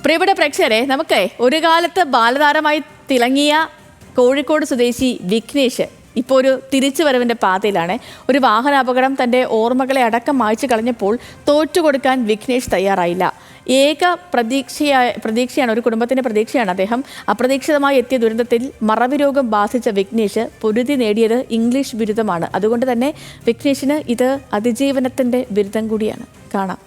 പ്രിയപ്പെട്ട പ്രേക്ഷകരെ, നമുക്ക് ഒരു കാലത്ത് ബാലതാരമായി തിളങ്ങിയ കോഴിക്കോട് സ്വദേശി വിഘ്നേഷ് ഇപ്പോൾ ഒരു തിരിച്ചുവരവിൻ്റെ പാതയിലാണ്. ഒരു വാഹനാപകടം തൻ്റെ ഓർമ്മകളെ അടക്കം മായ്ച്ചു കളഞ്ഞപ്പോൾ തോറ്റുകൊടുക്കാൻ വിഘ്നേഷ് തയ്യാറായില്ല. ഏക പ്രതീക്ഷയാണ്, ഒരു കുടുംബത്തിൻ്റെ പ്രതീക്ഷയാണ് അദ്ദേഹം. അപ്രതീക്ഷിതമായി എത്തിയ ദുരന്തത്തിൽ മറവി രോഗം ബാധിച്ച വിഘ്നേഷ് പൊരുതി നേടിയത് ഇംഗ്ലീഷ് ബിരുദമാണ്. അതുകൊണ്ട് തന്നെ വിഘ്നേഷിന് ഇത് അതിജീവനത്തിൻ്റെ ബിരുദം കൂടിയാണ്. കാണാം.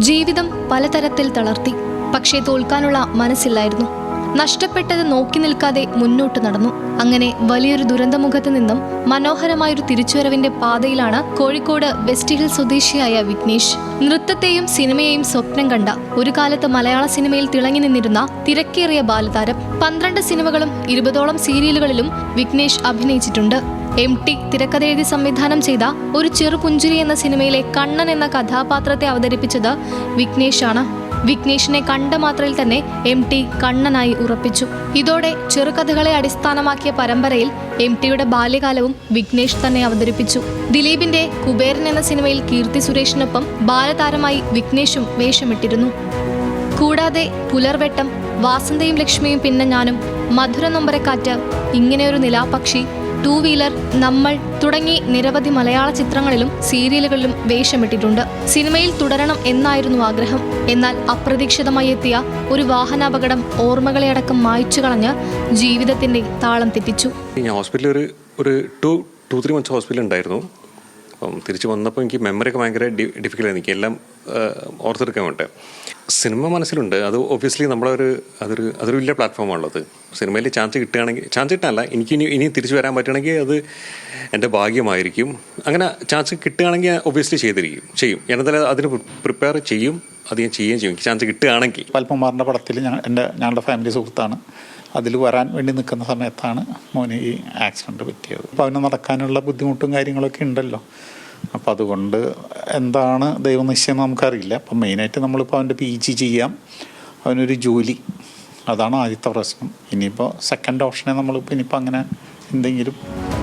ജീവിതം പലതരത്തിൽ തളർത്തി, പക്ഷേ തോൽക്കാനുള്ള മനസ്സില്ലായിരുന്നു. നഷ്ടപ്പെട്ടത് നോക്കി നിൽക്കാതെ മുന്നോട്ട് നടന്നു. അങ്ങനെ വലിയൊരു ദുരന്തമുഖത്ത് നിന്നും മനോഹരമായൊരു തിരിച്ചുവരവിന്റെ പാതയിലാണ് കോഴിക്കോട് വെസ്റ്റ് ഹിൽ സ്വദേശിയായ വിഘ്നേഷ്. നൃത്തത്തെയും സിനിമയെയും സ്വപ്നം കണ്ട ഒരു കാലത്ത് മലയാള സിനിമയിൽ തിളങ്ങി നിന്നിരുന്ന തിരക്കേറിയ ബാലതാരം. 12 സിനിമകളും 20ഓളം സീരിയലുകളിലും വിഘ്നേഷ് അഭിനയിച്ചിട്ടുണ്ട്. MT തിരക്കഥ എഴുതി സംവിധാനം ചെയ്ത ഒരു ചെറുപുഞ്ചിരി എന്ന സിനിമയിലെ കണ്ണൻ എന്ന കഥാപാത്രത്തെ അവതരിപ്പിച്ചത് വിഘ്നേഷാണ്. വിഘ്നേഷിനെ കണ്ട മാത്രയിൽ തന്നെ MT കണ്ണനായി ഉറപ്പിച്ചു. ഇതോടെ ചെറുകഥകളെ അടിസ്ഥാനമാക്കിയ പരമ്പരയിൽ MTയുടെ ബാല്യകാലവും വിഘ്നേഷ് തന്നെ അവതരിപ്പിച്ചു. ദിലീപിന്റെ കുബേരൻ എന്ന സിനിമയിൽ കീർത്തി സുരേഷിനൊപ്പം ബാലതാരമായി വിഘ്നേഷും വേഷമിട്ടിരുന്നു. കൂടാതെ പുലർവെട്ടം, വാസന്തയും ലക്ഷ്മിയും പിന്നെ ഞാനും, മധുര നൊമ്പരക്കാറ്റ്, ഇങ്ങനെയൊരു നിലാപക്ഷി, 2 വീലർ, നമ്മൾ തുടങ്ങി നിരവധി മലയാള ചിത്രങ്ങളിലും സീരിയലുകളിലും വേഷമിട്ടിട്ടുണ്ട്. സിനിമയിൽ തുടരണം എന്നായിരുന്നു ആഗ്രഹം. എന്നാൽ അപ്രതീക്ഷിതമായി എത്തിയ ഒരു വാഹനാപകടം ഓർമ്മകളെ അടക്കം മായ്ച്ചു കളഞ്ഞ് ജീവിതത്തിന്റെ താളം തെറ്റിച്ചു. ഞാൻ ഹോസ്പിറ്റലിൽ ഒരു 2-3 months ഹോസ്പിറ്റലിൽ ഉണ്ടായിരുന്നു. അപ്പം തിരിച്ച് വന്നപ്പോൾ എനിക്ക് മെമ്മറിയൊക്കെ ഭയങ്കര ഡിഫിക്കൽട്ടായിരുന്നു. എനിക്ക് എല്ലാം ഓർത്തെടുക്കാൻ വേണ്ടി സിനിമ മനസ്സിലുണ്ട്. അത് ഒബ്വിയസ്ലി അതൊരു വലിയ പ്ലാറ്റ്ഫോമാണുള്ളത്. സിനിമയിൽ ചാൻസ് കിട്ടാനല്ല, എനിക്ക് ഇനി തിരിച്ചു വരാൻ പറ്റുകയാണെങ്കിൽ അത് എൻ്റെ ഭാഗ്യമായിരിക്കും. അങ്ങനെ ചാൻസ് കിട്ടുകയാണെങ്കിൽ ഒബ്വിയസ്ലി ചെയ്യും. ഞാൻ എന്തായാലും അതിന് പ്രിപ്പയർ ചെയ്യും. അത് ഞാൻ ചെയ്യുകയും ചെയ്യും ചാൻസ് കിട്ടുകയാണെങ്കിൽ. പൽപ്പമാറിൻ്റെ പടത്തിൽ ഞങ്ങളുടെ ഫാമിലി സുഹൃത്താണ്. അതിൽ വരാൻ വേണ്ടി നിൽക്കുന്ന സമയത്താണ് മോന് ഈ ആക്സിഡൻറ്റ് പറ്റിയത്. അപ്പോൾ അവന് നടക്കാനുള്ള ബുദ്ധിമുട്ടും കാര്യങ്ങളൊക്കെ ഉണ്ടല്ലോ. അപ്പോൾ അതുകൊണ്ട് എന്താണ് ദൈവനിശ്ചയം നമുക്കറിയില്ല. അപ്പം മെയിനായിട്ട് നമ്മളിപ്പോൾ അവൻ്റെ PG ചെയ്യാം, അവനൊരു ജോലി, അതാണ് ആദ്യത്തെ പ്രശ്നം. ഇനിയിപ്പോൾ സെക്കൻഡ് ഓപ്ഷനെ നമ്മളിപ്പോൾ ഇനിയിപ്പോൾ അങ്ങനെ എന്തെങ്കിലും.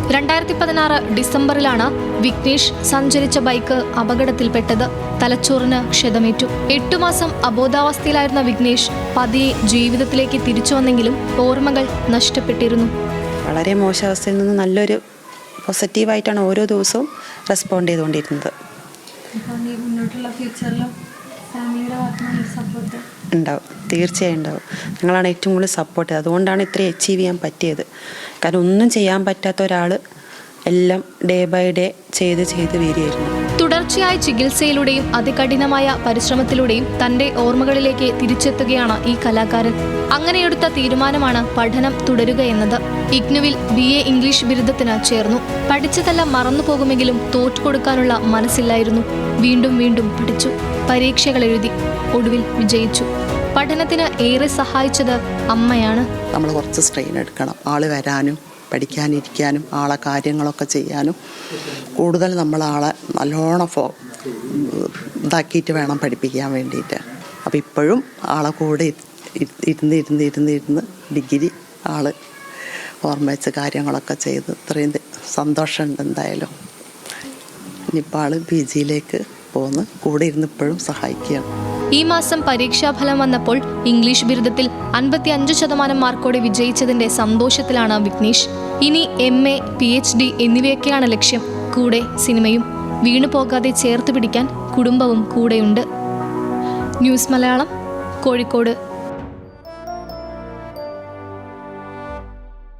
2016 ഡിസംബറിലാണ് വിഘ്നേഷ് സഞ്ചരിച്ച ബൈക്ക് അപകടത്തിൽപ്പെട്ടത്. തലച്ചോറിന് ക്ഷതമേറ്റു. 8 മാസം അബോധാവസ്ഥയിലായിരുന്ന വിഘ്നേഷ് പതിയെ ജീവിതത്തിലേക്ക് തിരിച്ചു വന്നെങ്കിലും ഓർമ്മകൾ നഷ്ടപ്പെട്ടിരുന്നു. വളരെ മോശാവസ്ഥയിൽ നിന്ന് നല്ലൊരു പോസിറ്റീവായിട്ടാണ് ഓരോ ദിവസവും റെസ്പോണ്ട് ചെയ്തുകൊണ്ടിരുന്നത്. ഉണ്ടാവും, തീർച്ചയായും ഉണ്ടാവും. ഞങ്ങളാണ് ഏറ്റവും കൂടുതൽ സപ്പോർട്ട് ചെയ്തത്. അതുകൊണ്ടാണ് ഇത്രയും അച്ചീവ് ചെയ്യാൻ പറ്റിയത്. കാരണം ഒന്നും ചെയ്യാൻ പറ്റാത്ത ഒരാൾ എല്ലാം ഡേ ബൈ ഡേ ചെയ്ത് വരികയായിരുന്നു. തുടർച്ചയായ ചികിത്സയിലൂടെയും അതികഠിനമായ പരിശ്രമത്തിലൂടെയും തന്റെ ഓർമ്മകളിലേക്ക് തിരിച്ചെത്തുകയാണ് ഈ കലാകാരൻ. അങ്ങനെയെടുത്ത തീരുമാനമാണ് പഠനം തുടരുക എന്നത്. ഇഗ്നുവിൽ BA ഇംഗ്ലീഷ് ബിരുദത്തിന് ചേർന്നു. പഠിച്ചതെല്ലാം മറന്നുപോകുമെങ്കിലും തോറ്റുകൊടുക്കാനുള്ള മനസ്സില്ലായിരുന്നു. വീണ്ടും പഠിച്ചു, പരീക്ഷകൾ എഴുതി, ഒടുവിൽ വിജയിച്ചു. പഠനത്തിന് ഏറെ സഹായിച്ചത് അമ്മയാണ്. നമ്മൾ കുറച്ച് സ്ട്രെയിൻ എടുക്കണം, ആള് വരാനും പഠിക്കാനിരിക്കാനും ആളെ കാര്യങ്ങളൊക്കെ ചെയ്യാനും. കൂടുതൽ നമ്മളാളെ നല്ലോണം ഇതാക്കിയിട്ട് വേണം പഠിപ്പിക്കാൻ വേണ്ടിയിട്ട്. അപ്പോൾ ഇപ്പോഴും ആളെ കൂടെ ഇരുന്ന് ഡിഗ്രി ആൾ ഓർമ്മ വെച്ച് കാര്യങ്ങളൊക്കെ ചെയ്ത് ഇത്രയും സന്തോഷമുണ്ട്. എന്തായാലും ഇനിയിപ്പോൾ ആൾ PGയിലേക്ക് പോന്ന് കൂടെ ഇരുന്ന് ഇപ്പോഴും സഹായിക്കുകയാണ്. ഈ മാസം പരീക്ഷാഫലം വന്നപ്പോൾ ഇംഗ്ലീഷ് ബിരുദത്തിൽ 55% മാർക്കോടെ വിജയിച്ചതിന്റെ സന്തോഷത്തിലാണ് വിഘ്നേഷ്. ഇനി MA, PhD എന്നിവയൊക്കെയാണ് ലക്ഷ്യം. കൂടെ സിനിമയും. വീണു പോകാതെ ചേർത്ത് പിടിക്കാൻ കുടുംബവും കൂടെയുണ്ട്. ന്യൂസ് മലയാളം, കോഴിക്കോട്.